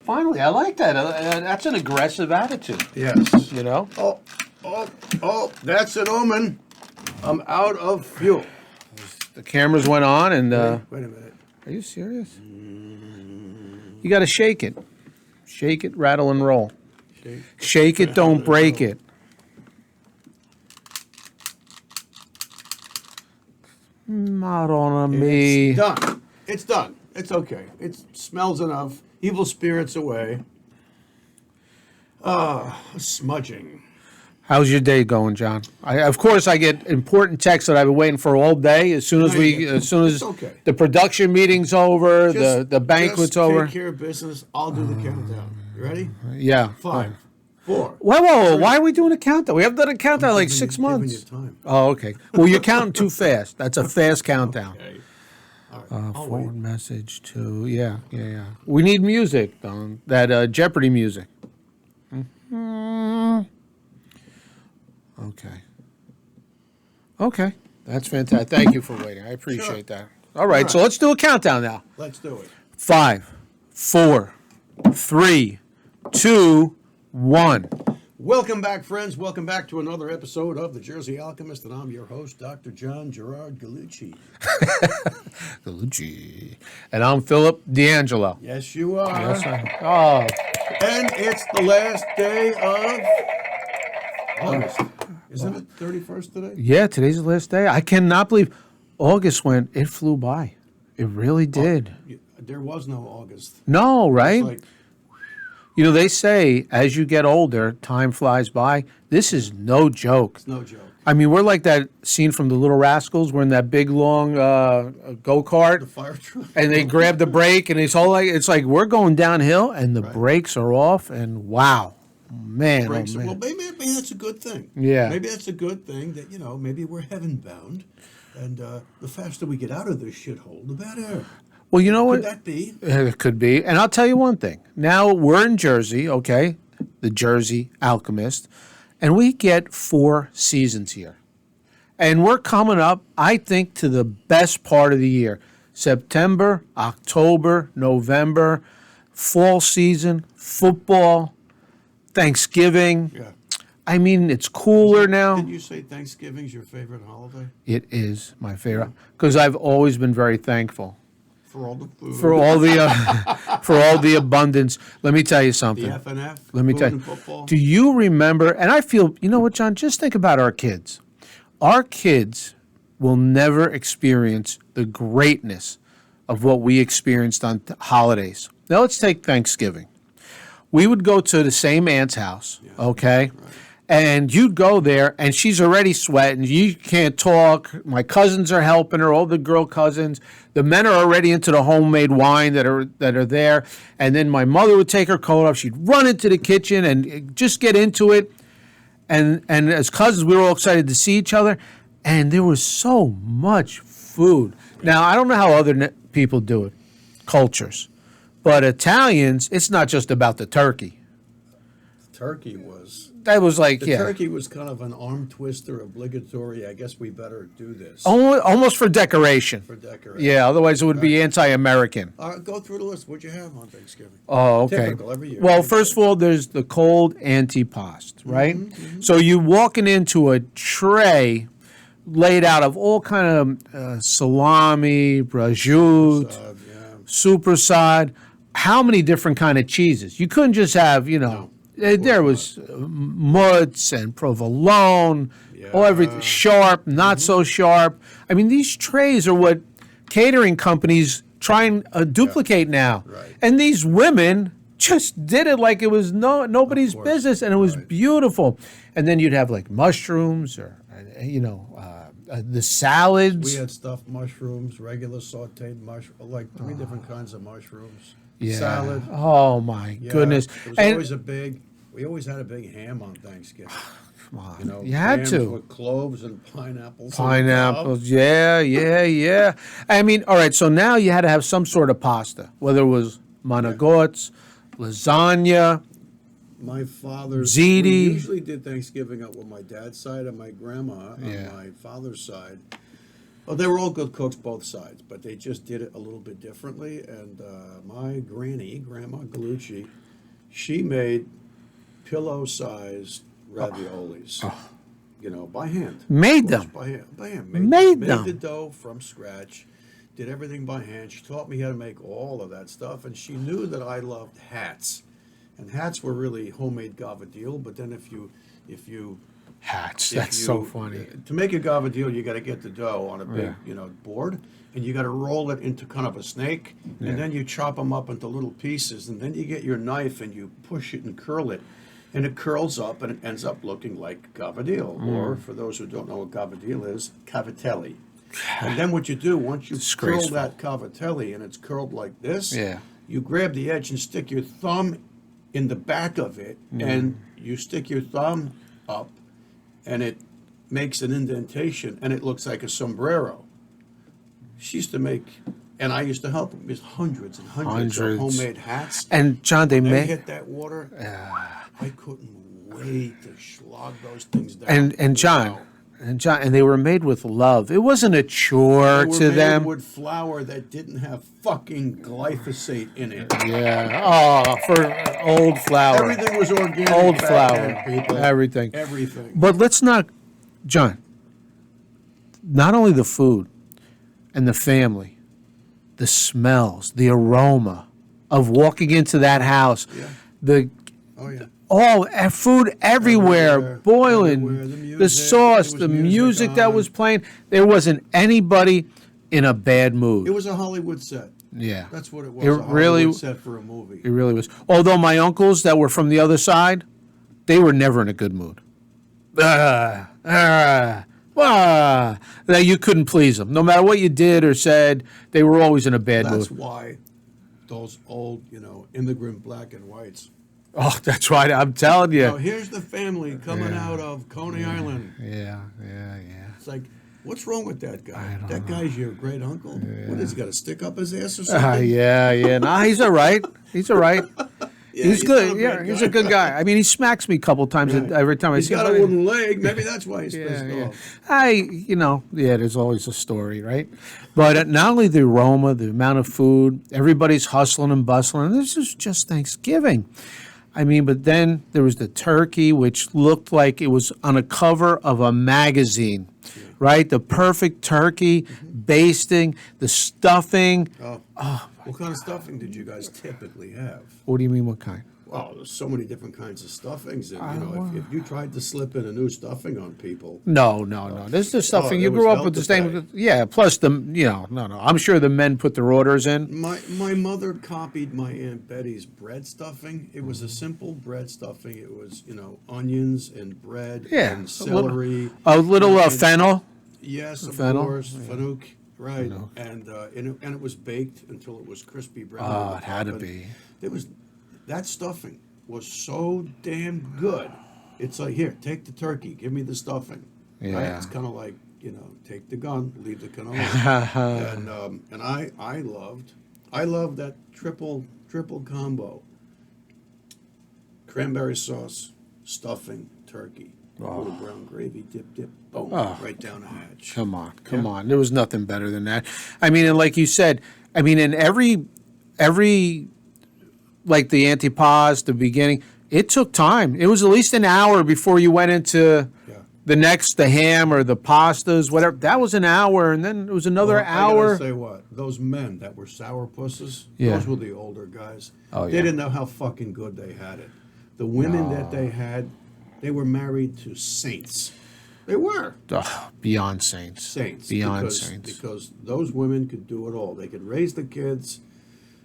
Finally, I like that. That's an aggressive attitude. Yes. You know? Oh, that's an omen. I'm out of fuel. The cameras went on and... Wait a minute. Are you serious? You got to shake it. Shake it, rattle, and roll. Shake it, don't break it. Not on me. It's done. It's done. It's okay. It smells enough. Evil spirits away. Smudging. How's your day going, John? Of course, I get important texts that I've been waiting for all day. As soon as the production meeting's over, the banquet's over. Take care of business. I'll do the countdown. You ready? Yeah. 5, 4. Whoa! Why are we doing a countdown? We haven't done a countdown like 6 months. Giving you time. Oh, okay. Well, you're counting too fast. That's a fast countdown. Okay. All right. Forward message to yeah. We need music, Don. That Jeopardy music. Okay. That's fantastic. Thank you for waiting. I appreciate that. All right, so let's do a countdown now. Let's do it. 5, 4, 3, 2, 1. Welcome back, friends. Welcome back to another episode of The Jersey Alchemist, and I'm your host, Dr. John Gerard Gallucci. Gallucci. And I'm Philip D'Angelo. Yes, you are. Yes, sir. Oh. And it's the last day of August. Isn't it 31st today? Yeah, today's the last day. I cannot believe August went. It flew by. It really did. There was no August. No, right? Like, you know, they say as you get older, time flies by. This is no joke. it's no joke. I mean, we're like that scene from The Little Rascals. We're in that big, long go-kart. The fire truck. And they grab the brake, and it's like we're going downhill, and the brakes are off, and wow. Man, Brakes, oh, man. well, maybe that's a good thing. Yeah. Maybe that's a good thing that, maybe we're heaven-bound. And the faster we get out of this shithole, the better. Well, you know what? Could that be? It could be. And I'll tell you one thing. Now we're in Jersey, okay? The Jersey Alchemist. And we get 4 seasons here. And we're coming up, I think, to the best part of the year. September, October, November, fall season, football, Thanksgiving. Yeah. I mean, it's cooler now. Did you say Thanksgiving's your favorite holiday? It is my favorite because I've always been very thankful. For all the food. For all the abundance. Let me tell you something. The F&F. Let me food tell you. and football. Do you remember? And I feel, you know what, John? Just think about our kids. Our kids will never experience the greatness of what we experienced on holidays. Now let's take Thanksgiving. We would go to the same aunt's house, okay? Right. And you'd go there, and she's already sweating. You can't talk. My cousins are helping her, all the girl cousins. The men are already into the homemade wine that are there. And then my mother would take her coat off. She'd run into the kitchen and just get into it. And as cousins, we were all excited to see each other. And there was so much food. Now, I don't know how other people do it, cultures. But Italians, it's not just about the turkey. Turkey was... That was like, The turkey was kind of an arm twister, obligatory. I guess we better do this. Almost for decoration. For decoration. Yeah, otherwise it would be anti-American. Go through the list. What'd you have on Thanksgiving? Oh, okay. Typical every year. Well, first of all, there's the cold antipasto, right? Mm-hmm. So you're walking into a tray laid out of all kind of salami, prosciutto, supersad. How many different kind of cheeses? You couldn't just have, there was mutz and provolone, everything sharp, not so sharp. I mean, these trays are what catering companies try and duplicate now. Right. And these women just did it like it was nobody's business, and it was beautiful. And then you'd have like mushrooms or, the salads. We had stuffed mushrooms, regular sauteed mushrooms, like 3 different kinds of mushrooms. Yeah. Salad. Oh my goodness! It was we always had a big ham on Thanksgiving. Come on, you had to. With cloves and pineapples. Pineapples, yeah. I mean, all right. So now you had to have some sort of pasta, whether it was managots, lasagna. My father's. Ziti. We usually did Thanksgiving up with my dad's side and my grandma on my father's side. Oh, they were all good cooks, both sides, but they just did it a little bit differently. And my granny, Grandma Galucci, she made pillow-sized raviolis, by hand. Made Of course, them. by hand. Made Made them. the dough from scratch. Did everything by hand. She taught me how to make all of that stuff, and she knew that I loved hats. And hats were really homemade gavadil, but then if you Hats. if That's you- so funny. To make a gavadil, you got to get the dough on a big, Yeah. board, and you got to roll it into kind of a snake, Yeah. and then you chop them up into little pieces, and then you get your knife and you push it and curl it, and it curls up and it ends up looking like gavadil, or for those who don't know what gavadil is, cavatelli. And then what you do, once you curl Disgraceful. that cavatelli and it's curled like this, Yeah. you grab the edge and stick your thumb in the back of it, and you stick your thumb up, and it makes an indentation, and it looks like a sombrero. She used to make, and I used to help them. There's hundreds and hundreds of Hundreds. homemade hats. And John, they They made hit that water. I couldn't wait to slog those things down. and John, Wow. and they were made with love. It wasn't a chore They were to made them. with flour that didn't have fucking glyphosate in it. Yeah. Oh, for old flour. Everything was organic. Old back flour. then, people. Everything. Everything. But let's not, John, not only the food and the family, the smells, the aroma of walking into that house, Yeah. the Oh yeah. all food everywhere, Everywhere, boiling, everywhere. The the music, sauce, there the was music music that on. was playing. There wasn't anybody in a bad It mood. was a Hollywood set. Yeah, That's what it was. It a Hollywood really- set for a movie. it really was. Although my uncles that were from the other side, they were never in a good mood. That you couldn't please them. No matter what you did or said, they were always in a bad That's mood. why those old, immigrant black and whites. Oh, that's right. I'm telling Now, you. here's the family coming out of Coney Island. Yeah. It's like, what's wrong with that guy? That guy's your great uncle? What, has he got a stick up his ass or something? Yeah. Nah, he's all right. He's all right. Yeah, he's good. not a Yeah, bad he's guy. a good guy. I mean, he smacks me a couple times every time I He's see him. got a wooden leg. Maybe that's why he's pissed off. There's always a story, right? But not only the aroma, the amount of food, everybody's hustling and bustling. And this is just Thanksgiving. I mean, but then there was the turkey, which looked like it was on a cover of a magazine, right? The perfect turkey, basting, the stuffing. What kind of stuffing did you guys typically have? What do you mean, what kind? Well, there's so many different kinds of stuffings, and if you tried to slip in a new stuffing on people, No. This is the stuffing. it You was grew up hell with the to same. pay. Yeah, plus no. I'm sure the men put their orders in. my mother copied my Aunt Betty's bread stuffing. It was a simple bread stuffing. It was onions and bread Yeah. and celery. A little and- fennel. Yes, of Fennel, course, fennel, right? And it was baked until it was crispy brown. Oh, on the it had to top. And be. It was that stuffing was so damn good. It's like, here, take the turkey, give me the stuffing. Right? Yeah. It's kind of like, take the gun, leave the cannoli. and I loved that triple combo. Cranberry sauce, stuffing, turkey, a little brown gravy, dip, boom, right down the hatch. Come on. There was nothing better than that. I mean, and like you said, in every like the antipas, the beginning, it took time. It was at least an hour before you went into the ham or the pastas, whatever. That was an hour, and then it was another Well, I hour. gotta say what? Those men that were sourpusses, Yeah. those were the older guys. Oh, They yeah. didn't know how fucking good they had it. The women that they had, they were married to saints. They were Beyond saints. saints. Beyond because, saints. Because those women could do it all. They could raise the kids,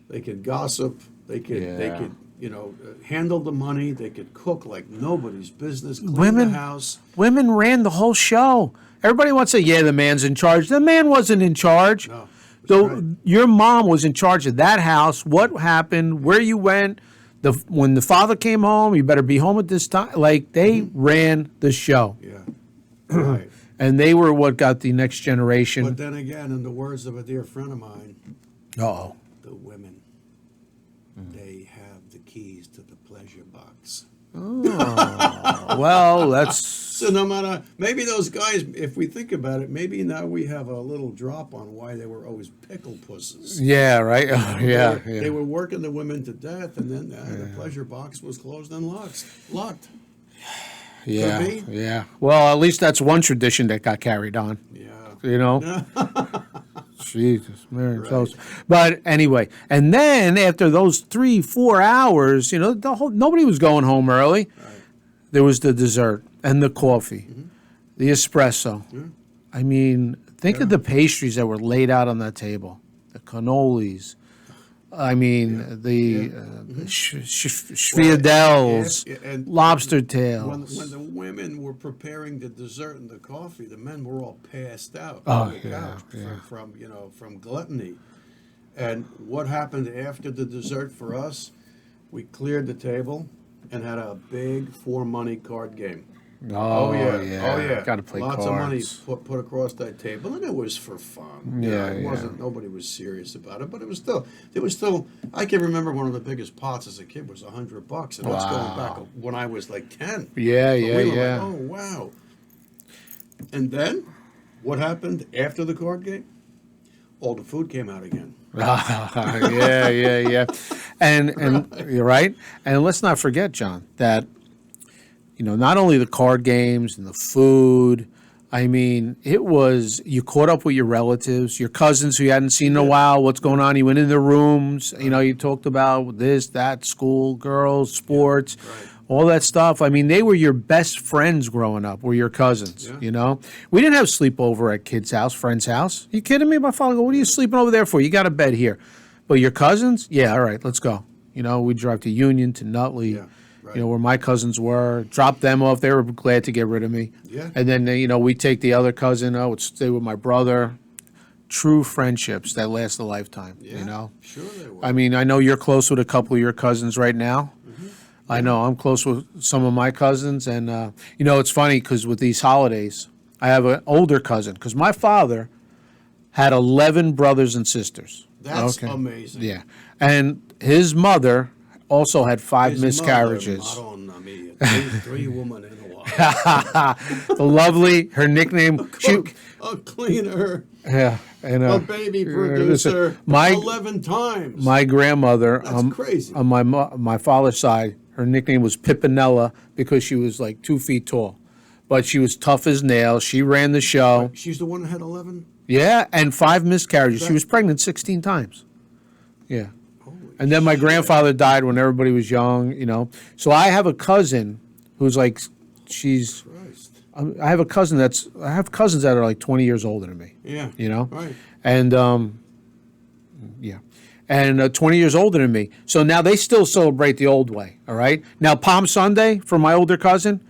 they could gossip, they could handle the money, they could cook like nobody's business, clean Women- the house. Women ran the whole show. Everybody wants to say, yeah, the man's in charge. The man wasn't in charge. No. So right. your mom was in charge of that house. What happened? Where you went? When the father came home, you better be home at this time. Like they ran the show, Yeah. Right. and they were what got the next generation. But then again, in the words of a dear friend of mine, Uh-oh. the women, they have the keys to the pleasure box. Well, that's So no matter, maybe those guys, if we think about it, maybe now we have a little drop on why they were always pickle pusses. yeah, right. Yeah, They were working the women to death, and then the pleasure box was closed and locked. yeah, Could be. yeah. Well, at least that's one tradition that got carried on. Yeah. You know. Jesus, man. Right. But anyway, and then after those 3-4 hours, nobody was going home early. Right. There was the dessert and the coffee, Mm-hmm. the espresso. Yeah. I mean, think of the pastries that were laid out on that table, the cannolis. I mean, the schwierdels, Yeah, and lobster when tails. the women were preparing the dessert and the coffee, the men were all passed out Oh, on the yeah, couch yeah. from gluttony. And what happened after the dessert for us? We cleared the table and had a big 4 money card game. Oh, yeah. Got to play Lots cards. of money put across that table, and it was for fun. Yeah, It wasn't. Nobody was serious about it, but it was still. There was still. I can remember one of the biggest pots as a kid was $100, and that's going back when I was like 10. Yeah, So yeah, we were yeah. Like, oh wow! And then, what happened after the card game? All the food came out again. Yeah. And you're right. And let's not forget, John, that not only the card games and the food. I mean, it was you caught up with your relatives, your cousins who you hadn't seen in a while. What's going on? You went in their rooms. You talked about this, that, school, girls, sports, Right. all that stuff. I mean, they were your best friends growing up. Were your cousins? Yeah. We didn't have sleepover at kids' house, friends' house. You kidding me? My father go, "What are you sleeping over there for? You got a bed here." But your cousins, yeah, all right, let's go. We'd drive to Union, to Nutley. Yeah. Right. Where my cousins were, drop them off. They were glad to get rid of me. Yeah. And then, we take the other cousin, would stay with my brother. True friendships that last a lifetime, Yeah. Sure they were. I mean, I know you're close with a couple of your cousins right now. Mm-hmm. I know I'm close with some of my cousins. And, it's funny because with these holidays, I have an older cousin because my father had 11 brothers and sisters. That's amazing. Yeah. And his mother also had 5 His miscarriages. mother, Madonna mia, three women in a while. The lovely, her nickname. A cleaner, Yeah, and a baby producer, 11 times. My grandmother, That's crazy. on my father's side, her nickname was Pippinella because she was like 2 feet tall, but she was tough as nails. She ran the show. She's the one that had 11? Yeah, and 5 miscarriages. She was pregnant 16 times. Yeah. And then my grandfather died when everybody was young, So I have a cousin who's like, Christ. I have cousins that are like 20 years older than me. Yeah. Right. And, yeah. And 20 years older than me. So now they still celebrate the old way, all right? Now, Palm Sunday for my older cousin,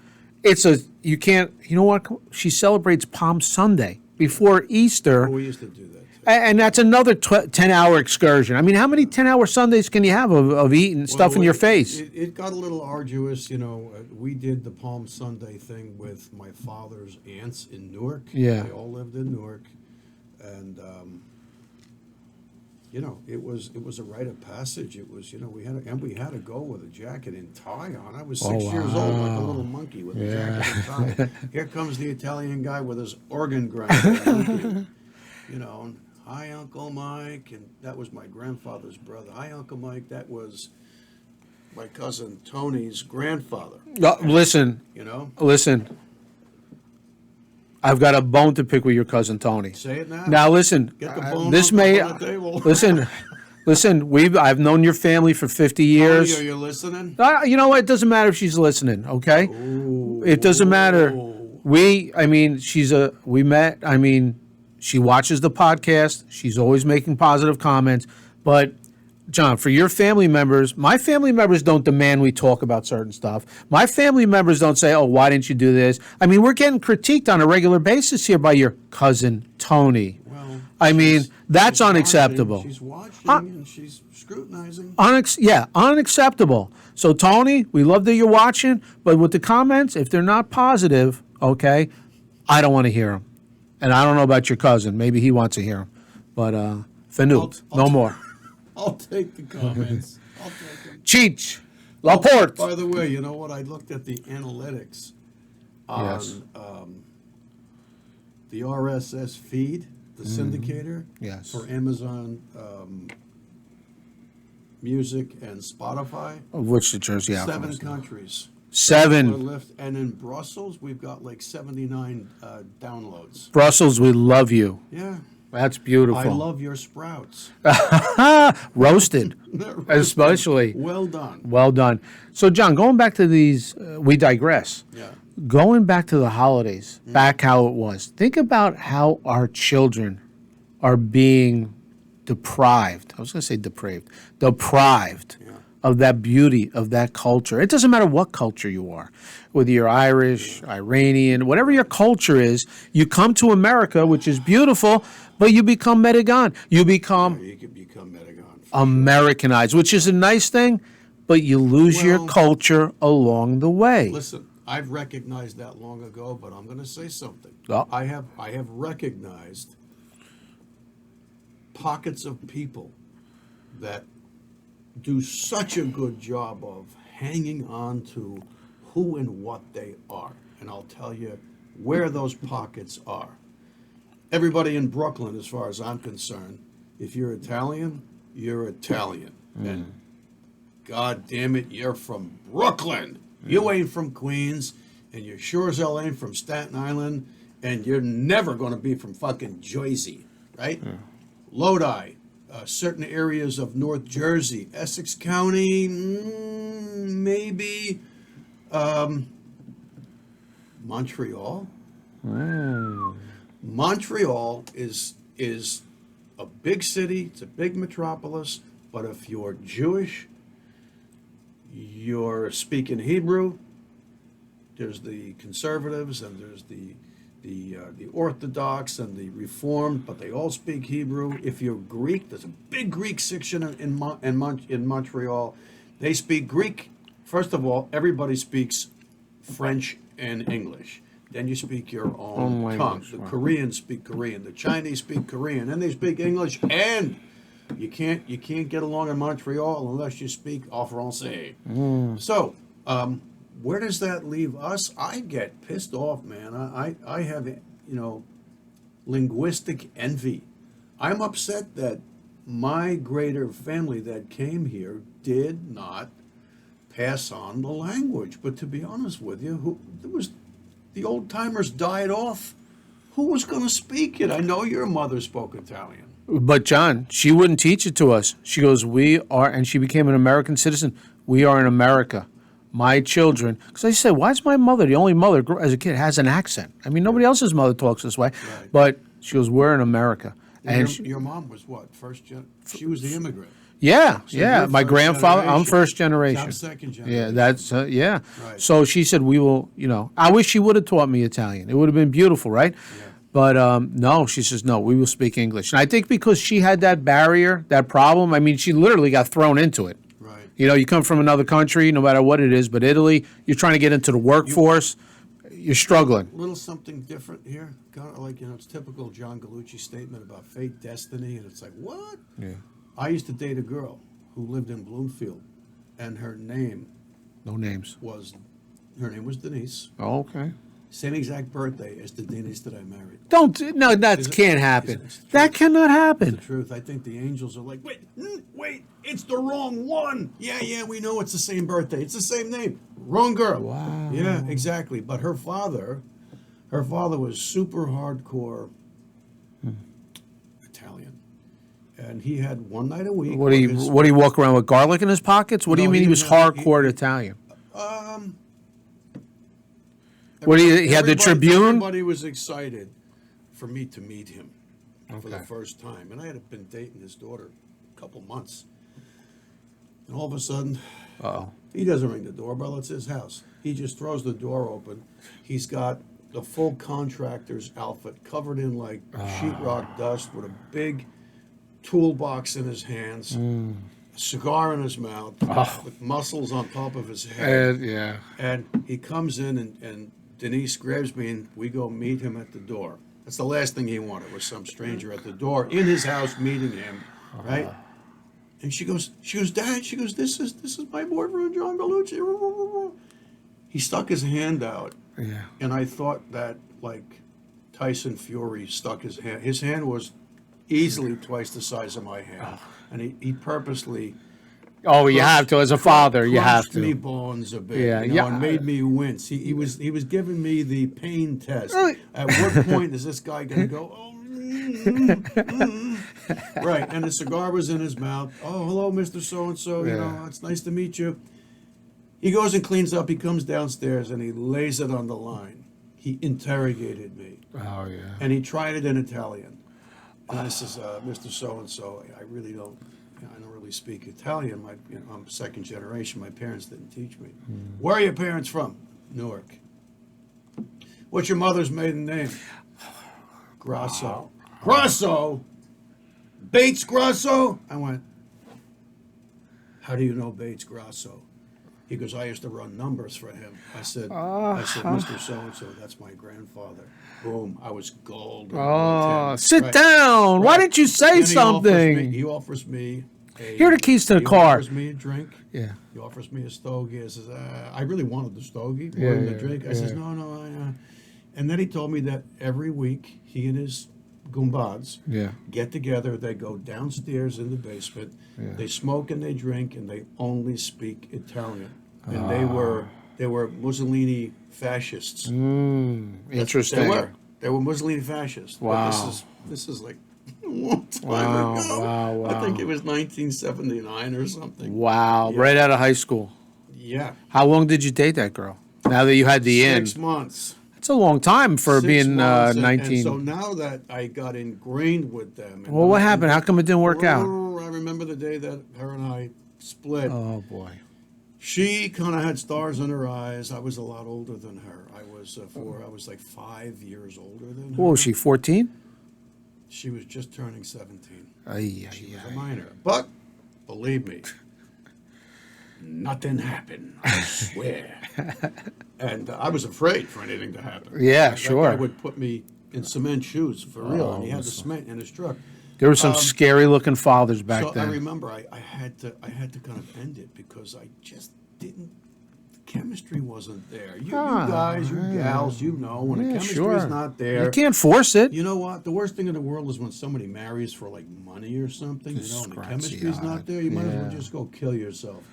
she celebrates Palm Sunday before Easter. We used to do that. And that's another 10-hour excursion. I mean, how many 10-hour Sundays can you have of eating stuff in your face? It got a little arduous. We did the Palm Sunday thing with my father's aunts in Newark. Yeah. They all lived in Newark. And, it was a rite of passage. It was, we had to go with a jacket and tie on. I was 6 years old, like a little monkey with a jacket and tie. Here comes the Italian guy with his organ grinder. And, "Hi, Uncle Mike," and that was my grandfather's brother. "Hi, Uncle Mike." That was my cousin Tony's grandfather. Listen. I've got a bone to pick with your cousin Tony. Say it now. Now listen. Get the bone This up may on the table. listen. I've known your family for 50 years. Tony, are you listening? You know what? It doesn't matter if she's listening. Okay. Ooh. It doesn't matter. We met. She watches the podcast. She's always making positive comments. But, John, for your family members, my family members don't demand we talk about certain stuff. My family members don't say, "Oh, why didn't you do this?" We're getting critiqued on a regular basis here by your cousin Tony. Well, that's unacceptable. She's watching and she's scrutinizing. Unacceptable. So, Tony, we love that you're watching, but with the comments, if they're not positive, okay, I don't want to hear them. And I don't know about your cousin. Maybe he wants to hear them. But, Fanut, no more. I'll take the comments. I'll take them. Cheech, Laporte. By the way, you know what? I looked at the analytics on Yes. The RSS feed, the syndicator Yes. for Amazon Music and Spotify. Of which the Jersey 7 Alchemist. countries. Seven. And in Brussels, we've got like 79 downloads. Brussels, we love you. Yeah. That's beautiful. I love your sprouts. Roasted, especially. Well done. Well done. So, John, going back to these, we digress. Yeah. Going back to the holidays, back how it was. Think about how our children are being deprived. I was going to say depraved. Deprived of that beauty, of that culture. It doesn't matter what culture you are, whether you're Irish, Iranian, whatever your culture is, you come to America, which is beautiful, but you become Medigan. You become You could become Medigan. Americanized, which is a nice thing, but you lose your Well, culture along the way. Listen, I've recognized that long ago, but I'm going to say something. Oh. I have recognized pockets of people that do such a good job of hanging on to who and what they are. And I'll tell you where those pockets are. Everybody in Brooklyn, as far as I'm concerned, if you're Italian, you're Italian. And God damn it, you're from Brooklyn. You ain't from Queens, and you sure as hell ain't from Staten Island, and you're never going to be from fucking Jersey, right? Lodi, certain areas of North Jersey, Essex County, maybe Montreal. Wow. Montreal is a big city, it's a big metropolis, but if you're Jewish, you're speaking Hebrew, there's the conservatives and there's the Orthodox and the Reformed, but they all speak Hebrew. If you're Greek, there's a big Greek section in Montreal. They speak Greek. First of all, everybody speaks French and English. Then you speak your own tongue. language, The right. Koreans speak Korean. The Chinese speak Korean. And they speak English. And you can't get along in Montreal unless you speak en français. So, where does that leave us? I get pissed off, man. I have, linguistic envy. I'm upset that my greater family that came here did not pass on the language. But to be honest with you, the old timers died off. Who was going to speak it? I know your mother spoke Italian. But John, she wouldn't teach it to us. She goes, we are, and she became an American citizen. We are in America. My children, because I said, why is my mother, the only mother as a kid, has an accent? I mean, nobody else's mother talks this way. Right. But she goes, we're in America. And And your mom was what? She was the immigrant. yeah, So yeah. you're My first grandfather, I'm generation. first generation. I'm second generation. Yeah, that's, yeah. Right. So she said, we will, I wish she would have taught me Italian. It would have been beautiful, right? Yeah. But no, she says, no, we will speak English. And I think because she had that barrier, that problem, I mean, she literally got thrown into it. Right. You come from another country, no matter what it is, but Italy, you're trying to get into the workforce, you're struggling. Little something different here. Kind of like, it's typical John Gallucci statement about fate, destiny, and it's like, what? Yeah. I used to date a girl who lived in Bloomfield, and her name No names. was Denise. Oh, okay. Same exact birthday as the Denise that I married. No, that Is it- can't is happen. it- it's the That truth. cannot The happen. truth. I think the angels are like, wait, it's the wrong one. Yeah, we know it's the same birthday. It's the same name. Wrong girl. Wow. Yeah, exactly. But her father was super hardcore Italian. And he had one night a week. What do you walk around with garlic in his pockets? What do No, you mean he he was didn't have- hardcore Italian? Um, What do he had the Tribune? Everybody was excited for me to meet him for the Okay. first time. And I had been dating his daughter a couple months. And all of a sudden, Uh-oh. he doesn't ring the doorbell. It's his house. He just throws the door open. He's got the full contractor's outfit covered in like sheetrock dust with a big toolbox in his hands, a cigar in his mouth, with muscles on top of his head. Yeah. And he comes in and Denise grabs me and we go meet him at the door. That's the last thing he wanted was some stranger at the door in his house meeting him, right? And she goes, Dad, she goes, this is my boyfriend, John Bellucci. He stuck his hand out, Yeah. and I thought that, like, Tyson Fury stuck his hand. His hand was easily twice the size of my hand. And he purposely Oh, you have to as a father. You have crunched me to. bones a bit, Yeah, you know, yeah. and made me wince. He was giving me the pain test. Really? At what point is this guy going to go, oh, right? And the cigar was in his mouth. Oh, hello, Mr. So-and-so. You know, it's nice to meet you. He goes and cleans up. He comes downstairs and he lays it on the line. He interrogated me. Oh yeah. And he tried it in Italian. And I says, Mr. So-and-so, I really don't, I don't really speak Italian. I'm second generation. My parents didn't teach me. Where are your parents from? Newark. What's your mother's maiden name? Grasso. Grasso? Bates Grasso? I went, how do you know Bates Grasso? He goes, I used to run numbers for him. I said, Mr. So-and-so, that's my grandfather. Boom, I was gold. Oh, sit Right. down. Why Right. didn't you say Then something? He offers me Here are the keys to the he car. offers me a drink. Yeah. He offers me a stogie. I says, I really wanted the stogie more than the drink. I says, no. And then he told me that every week he and his Goombas Yeah. get together. They go downstairs in the basement. Yeah. They smoke and they drink, and they only speak Italian. And they were Mussolini fascists. Interesting. They were Mussolini fascists. Wow. But this is like a long time Wow, ago. wow, I think wow. it was 1979 or something. Wow. Yeah. Right out of high school. Yeah. How long did you date that girl? Now that you had the 6 in. months. It's a long time for 6 being months, 19. And so now that I got ingrained with them. Well, what happened? How come it didn't work out? I remember the day that her and I split. Oh boy. She kind of had stars in her eyes. I was a lot older than her. I was like 5 years older than her. What was she, 14? She was just turning 17. Ay, She was a minor. But believe me, nothing happened. I swear. And I was afraid for anything to happen. Yeah, That sure. guy would put me in cement shoes for real, and he had the cement in his truck. There were some scary looking fathers back So then. I remember I had to kind of end it because I just didn't. The chemistry wasn't there. You guys, you gals, you know when the chemistry's not there. You can't force it. You know what? The worst thing in the world is when somebody marries for like money or something. You know, and the chemistry's not there. You might as well just go kill yourself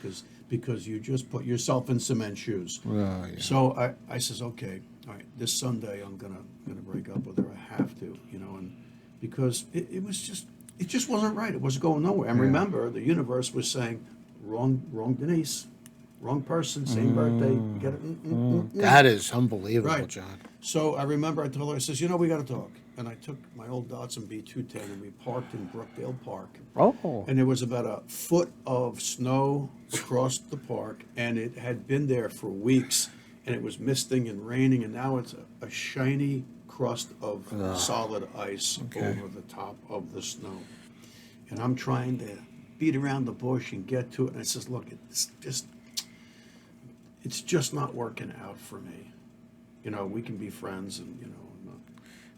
because you just put yourself in cement shoes. Oh, yeah. So I says, okay, all right, this Sunday I'm gonna break up with her. I have to, you know, and because it just wasn't right. It wasn't going nowhere. And remember, the universe was saying, wrong Denise, wrong person, same birthday. You get it? That is unbelievable, Right. John. So I remember I told her, I says, you know, we got to talk. And I took my old Datsun B210 and we parked in Brookdale Park. Oh. And there was about a foot of snow across the park, and it had been there for weeks, and it was misting and raining, and now it's a shiny crust of solid ice over the top of the snow. And I'm trying to beat around the bush and get to it, and I says, look, it's just not working out for me. You know, we can be friends, and you know,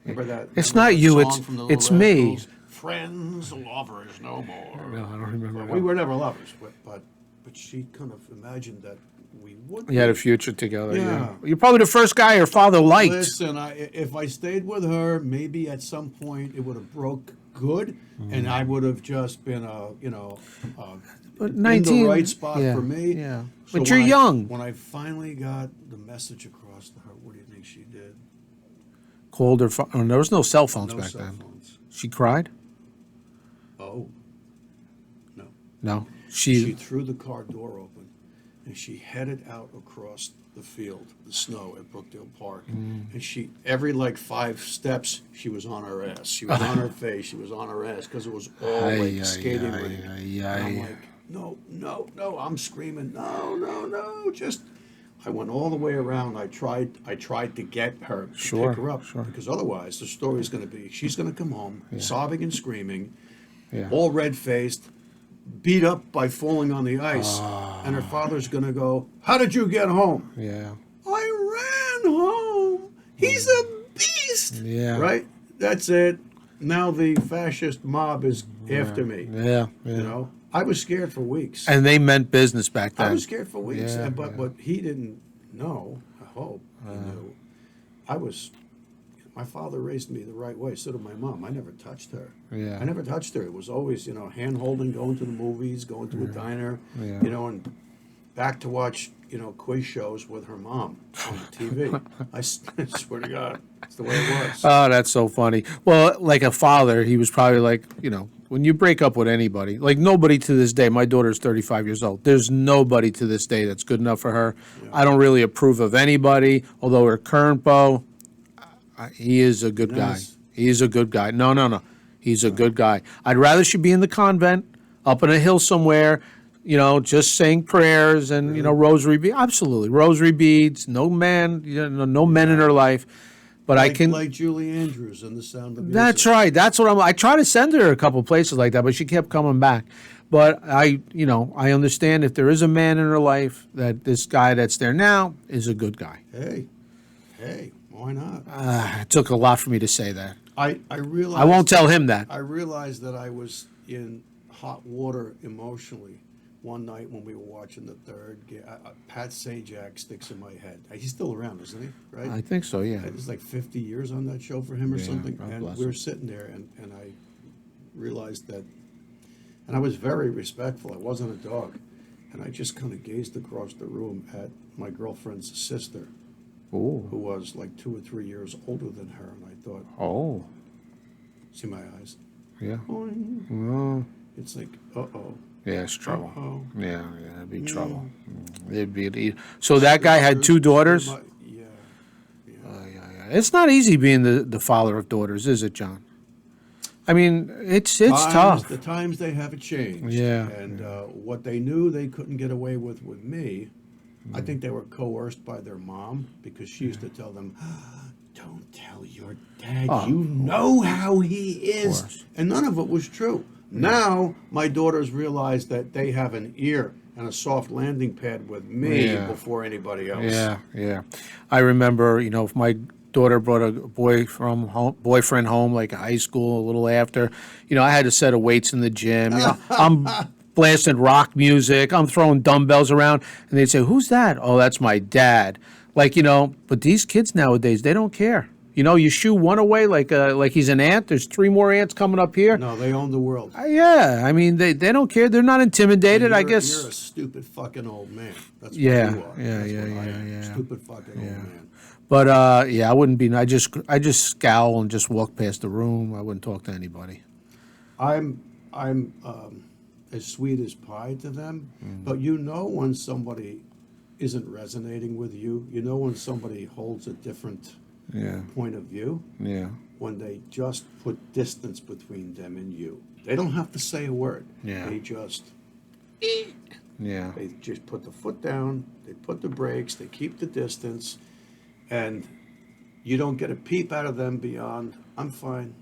remember that? It's remember not that you, song from the it's Little me. Rascals? Friends, lovers, no more. No, I don't remember Well, that. we were never lovers, but she kind of imagined that we would. You had a future together. Yeah. You're probably the first guy your father liked. Listen, if I stayed with her, maybe at some point it would have broke good, and I would have just been But in 19, the right spot yeah, for me. yeah. So But you're when young. When I finally got the message across to her, what do you think she did? Called her. Oh, there was no cell phones No back cell then. phones. She cried? Oh, no. No. She threw the car door open, and she headed out across the field, the snow at Brookdale Park. And she, every like 5 steps, she was on her ass. She was on her face. She was on her ass because it was all like skating rink. And I'm like, no, I'm screaming, no, just. I went all the way around. I tried to get her to pick her up because otherwise the story is going to be she's going to come home sobbing and screaming, all red faced, beat up by falling on the ice, and her father's going to go, "How did you get home?" Yeah. I ran home. He's a beast. Yeah. Right. That's it. Now the fascist mob is after me. Yeah. You know. I was scared for weeks. And they meant business back then. I was scared for weeks, Yeah, but he didn't know. I hope he knew. I was. My father raised me the right way. So did my mom. I never touched her. Yeah. I never touched her. It was always, hand holding, going to the movies, going to a diner, Yeah. and back to watch, quiz shows with her mom on the TV. I swear to God, that's the way it was. Oh, that's so funny. Well, like a father, he was probably like, when you break up with anybody, like nobody to this day, my daughter's 35 years old. There's nobody to this day that's good enough for her. Yeah. I don't really approve of anybody, although her current beau, he is a good guy. Nice. He's a good guy. No. He's a good guy. I'd rather she be in the convent, up in a hill somewhere, just saying prayers and, rosary beads. Absolutely. Rosary beads, no man, no men in her life. But I can. Like Julie Andrews in The Sound of Music. That's right. That's what I try to send her a couple places like that, but she kept coming back. But I understand if there is a man in her life, that this guy that's there now is a good guy. Hey, why not? It took a lot for me to say that. I realized. I won't tell him that. I realized that I was in hot water emotionally one night when we were watching the third game. Pat Sajak sticks in my head. He's still around, isn't he? Right? I think so, yeah. It was like 50 years on that show for him or Yeah, something. God And bless we were him. sitting there, and I realized that, and I was very respectful. I wasn't a dog. And I just kind of gazed across the room at my girlfriend's sister, Ooh. who was like 2 or 3 years older than her. And I thought, Oh. see my eyes? Yeah. Boing. Oh. It's like, uh-oh. Yeah, it's trouble. Uh-oh. Yeah, it'd be trouble. It'd be. So that guy had two daughters. Yeah. Yeah. It's not easy being the father of daughters, is it, John? I mean, it's tough. The times they have changed. Yeah. And what they knew they couldn't get away with me, I Mm. think they were coerced by their mom because she used to tell them, don't tell your dad. Oh, You know how he is. course. And none of it was true. Now my daughters realize that they have an ear and a soft landing pad with me Yeah. before anybody else. Yeah. I remember, if my daughter brought a boyfriend home, like high school, a little after, I had a set of weights in the gym. I'm blasting rock music. I'm throwing dumbbells around, and they'd say, "Who's that?" "Oh, that's my dad." Like, but these kids nowadays, they don't care. You shoo one away like he's an ant. There's 3 more ants coming up here. No, they own the world. Yeah, I mean, they don't care. They're not intimidated, I guess. You're a stupid fucking old man. That's what Yeah, you are. yeah, That's yeah, what I yeah, am. yeah. Stupid fucking old man. But I wouldn't be. I just scowl and just walk past the room. I wouldn't talk to anybody. I'm as sweet as pie to them, but when somebody isn't resonating with you, when somebody holds a different Yeah, point of view, yeah, when they just put distance between them and you. They don't have to say a word. Yeah. They just yeah. They just put the foot down, they put the brakes, they keep the distance, and you don't get a peep out of them beyond, I'm fine,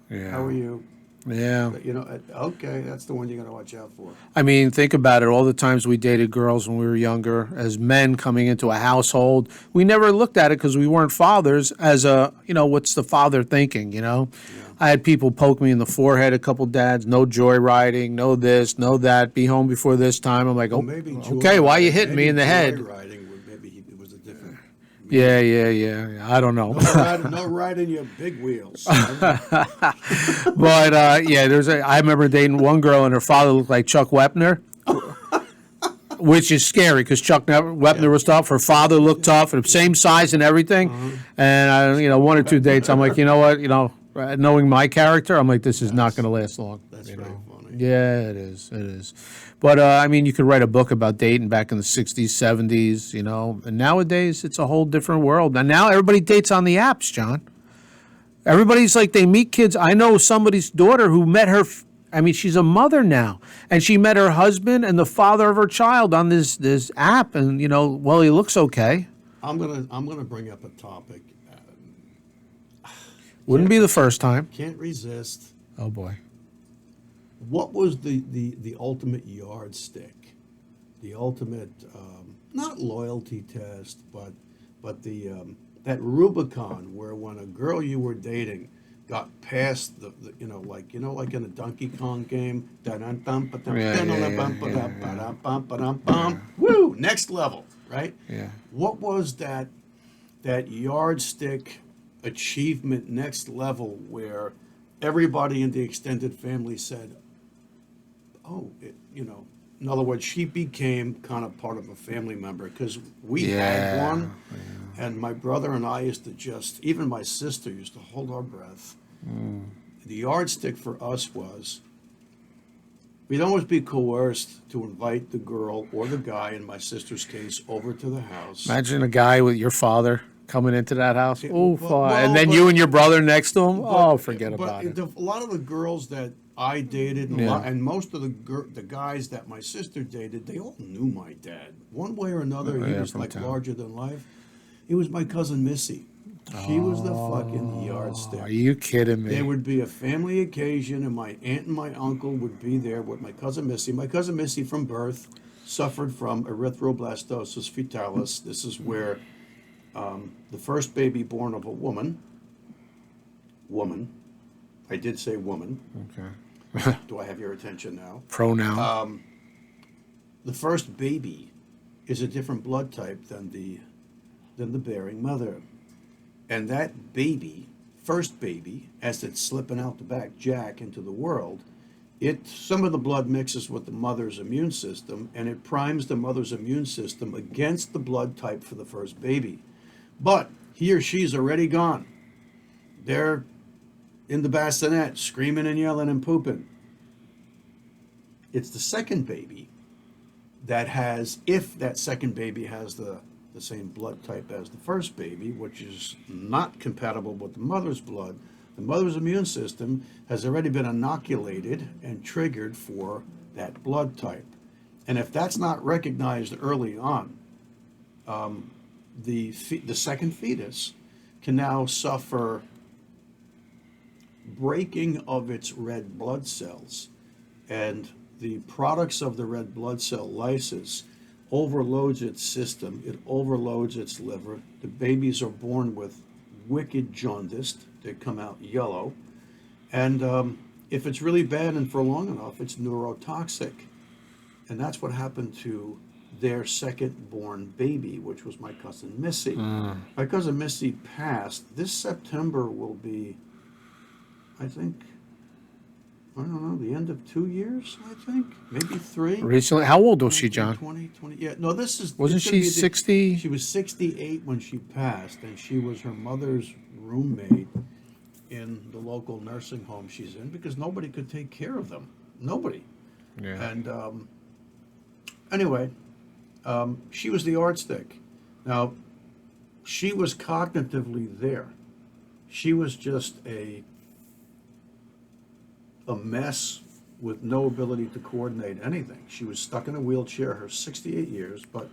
Yeah. how are you? Yeah. But, okay, that's the one you got to watch out for. I mean, think about it. All the times we dated girls when we were younger, as men coming into a household, we never looked at it because we weren't fathers as what's the father thinking, I had people poke me in the forehead, a couple dads, no joyriding, no this, no that, be home before this time. I'm like, Well, oh, maybe okay, why are you hitting me in the head? Joyriding it was a different. Yeah. I don't know. No riding your big wheels. But I remember dating one girl and her father looked like Chuck Wepner, which is scary because Chuck Wepner was tough. Her father looked tough, and same size and everything. And I, 1 or 2 dates, I'm like, you know what, knowing my character, I'm like, this is not going to last long. That's very funny. Yeah, it is. But you could write a book about dating back in the 60s, 70s, and nowadays it's a whole different world. And now everybody dates on the apps, John. Everybody's like, they meet kids. I know somebody's daughter who met her, she's a mother now, and she met her husband and the father of her child on this app, and, he looks okay. I'm gonna bring up a topic. Wouldn't be the first time. Can't resist. Oh, boy. What was the ultimate yardstick, the ultimate not loyalty test, but the that Rubicon where when a girl you were dating got past the like in a Donkey Kong game. Woo! Next level, right? Yeah. What was that yardstick achievement next level where everybody in the extended family said, "Oh, in other words, she became kind of part of a family member because we had Yeah. one, and my brother and I used to even my sister used to hold our breath. The yardstick for us was we'd always be coerced to invite the girl or the guy, in my sister's case, over to the house. Imagine a guy with your father coming into that house. Oh, Well, and then you and your brother next to him. Oh, forget about it. A lot of the girls that I dated, and most of the guys that my sister dated, they all knew my dad. One way or another, he was from like town. larger than life. It was my cousin Missy. She was the fucking yardstick. Are you kidding me? There would be a family occasion, and my aunt and my uncle would be there with my cousin Missy. My cousin Missy, from birth, suffered from erythroblastosis fetalis. This is where the first baby born of a woman, I did say woman. Okay. Do I have your attention now? Pronoun. The first baby is a different blood type than the bearing mother. And that baby, first baby, as it's slipping out the back jack into the world, some of the blood mixes with the mother's immune system, and it primes the mother's immune system against the blood type for the first baby. But he or she's already gone. They're in the bassinet, screaming and yelling and pooping. It's the second baby that has, if that second baby has the same blood type as the first baby, which is not compatible with the mother's blood, the mother's immune system has already been inoculated and triggered for that blood type. And if that's not recognized early on, the second fetus can now suffer breaking of its red blood cells, and the products of the red blood cell lysis overloads its system, it overloads its liver. The babies are born with wicked jaundice, they come out yellow, and if it's really bad and for long enough, it's neurotoxic. And that's what happened to their second born baby, which was my cousin Missy. My cousin Missy passed. This September will be, I think, I don't know, the end of 2 years, I think, maybe 3. Recently, how old was she, John? 20, yeah. No, this is... Wasn't she 60? She was 68 when she passed, and she was her mother's roommate in the local nursing home she's in because nobody could take care of them. Nobody. Yeah. And anyway, she was the yardstick. Now, she was cognitively there. She was just a mess with no ability to coordinate anything. She was stuck in a wheelchair her 68 years, but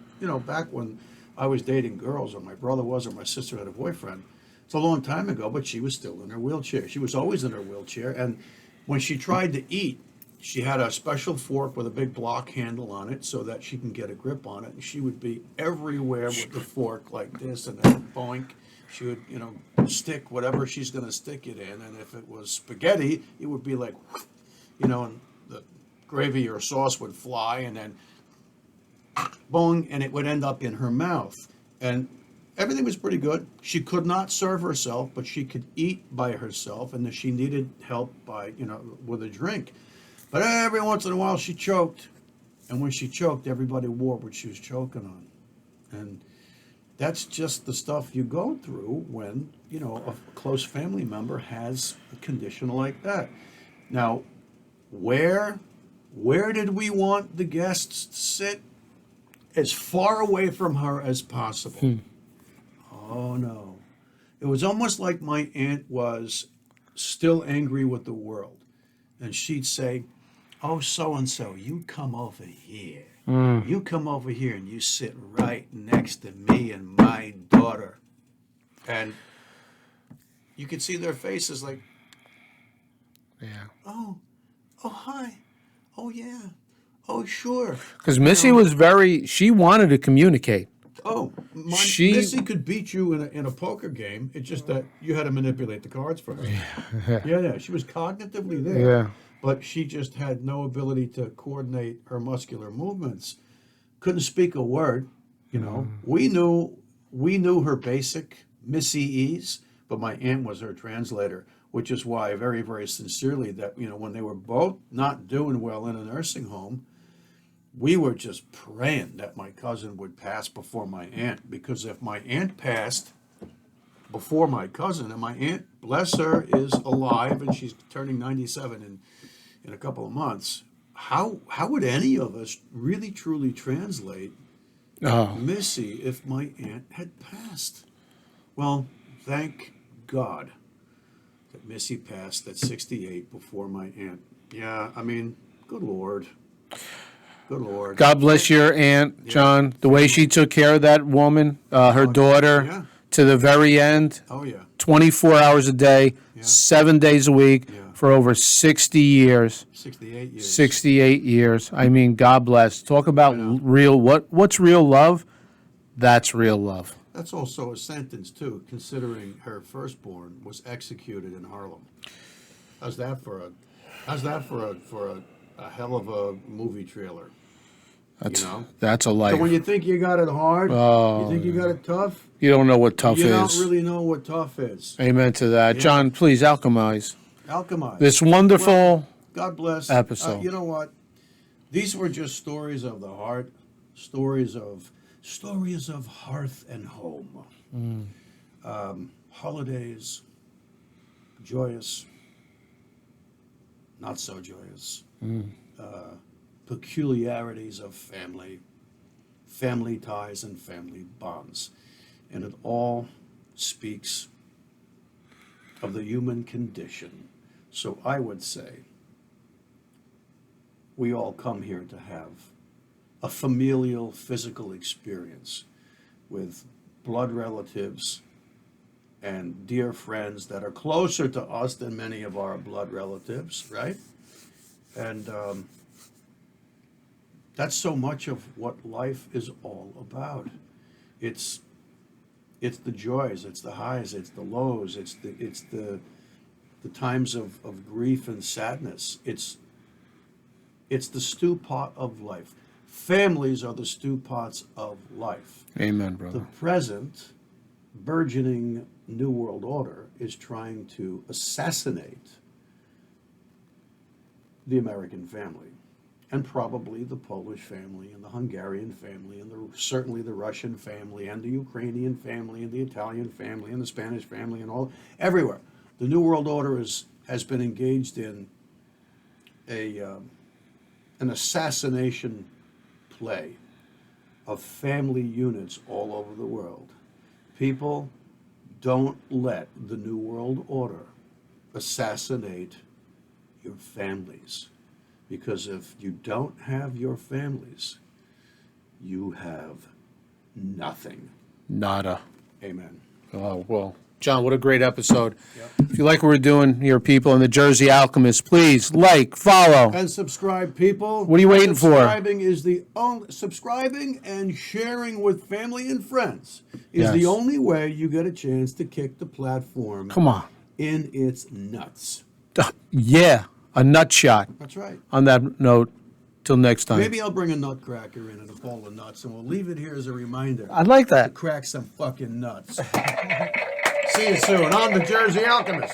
back when I was dating girls, or my brother was, or my sister had a boyfriend, it's a long time ago, but she was still in her wheelchair. She was always in her wheelchair, and when she tried to eat, she had a special fork with a big block handle on it so that she can get a grip on it, and she would be everywhere with the fork like this, and then boink. She would, stick whatever she's going to stick it in, and if it was spaghetti, it would be like, and the gravy or sauce would fly, and then boing, and it would end up in her mouth. And everything was pretty good. She could not serve herself, but she could eat by herself, and if she needed help by, with a drink. But every once in a while she choked, and when she choked, everybody wore what she was choking on. And that's just the stuff you go through when, a close family member has a condition like that. Now, where did we want the guests to sit? As far away from her as possible. Oh, no. It was almost like my aunt was still angry with the world. And she'd say, "Oh, so-and-so, you come over here. You come over here and you sit right next to me and my daughter." And you could see their faces like, Yeah. oh, hi. Oh, yeah. Oh, sure. Because Missy was she wanted to communicate. Oh, Missy could beat you in a poker game. It's just that you had to manipulate the cards for her. Yeah. She was cognitively there. Yeah. But she just had no ability to coordinate her muscular movements. Couldn't speak a word. You know, we knew her basic Missy-ese, but my aunt was her translator, which is why, very, very sincerely, that when they were both not doing well in a nursing home, we were just praying that my cousin would pass before my aunt, because if my aunt passed before my cousin, and my aunt, bless her, is alive and she's turning 97 in a couple of months, how would any of us really truly translate Missy if my aunt had passed? Well, thank God that Missy passed at 68 before my aunt. Yeah, I mean, good Lord. Good Lord. God bless your aunt, John. The way she took care of that woman, her daughter, to the very end. Oh, yeah. 24 hours a day, 7 days a week, for over 60 years. 68 years. 68 years. I mean, God bless. Talk about real, what's real love? That's real love. That's also a sentence, too, considering her firstborn was executed in Harlem. How's that for a hell of a movie trailer? That's a life. So when you think you got it hard, you think you got it tough, you don't know what tough is. You don't really know what tough is. Amen to that. Yeah. John, please alchemize. Alchemize. This wonderful God bless episode. You know what? These were just stories of the heart, stories of hearth and home. Holidays, joyous, not so joyous. Peculiarities of family ties and family bonds. And it all speaks of the human condition. So I would say we all come here to have a familial physical experience with blood relatives and dear friends that are closer to us than many of our blood relatives, right? And that's so much of what life is all about. It's the joys, it's the highs, it's the lows, it's the times of grief and sadness. It's the stew pot of life. Families are the stew pots of life. Amen, brother. The present burgeoning New World Order is trying to assassinate the American family, and probably the Polish family, and the Hungarian family, and certainly the Russian family, and the Ukrainian family, and the Italian family, and the Spanish family, and everywhere. The New World Order has been engaged in an assassination play of family units all over the world. People, don't let the New World Order assassinate your families. Because if you don't have your families, you have nothing. Nada. Amen. Oh, well, John, what a great episode. Yep. If you like what we're doing here, people, in the Jersey Alchemist, please like, follow. And subscribe, people. What are you waiting for? Subscribing and sharing with family and friends is the only way you get a chance to kick the platform. Come on. In its nuts. Yeah. A nut shot. That's right. On that note, till next time. Maybe I'll bring a nutcracker in and a bowl of nuts, and we'll leave it here as a reminder. I'd like that. To crack some fucking nuts. See you soon on the Jersey Alchemist.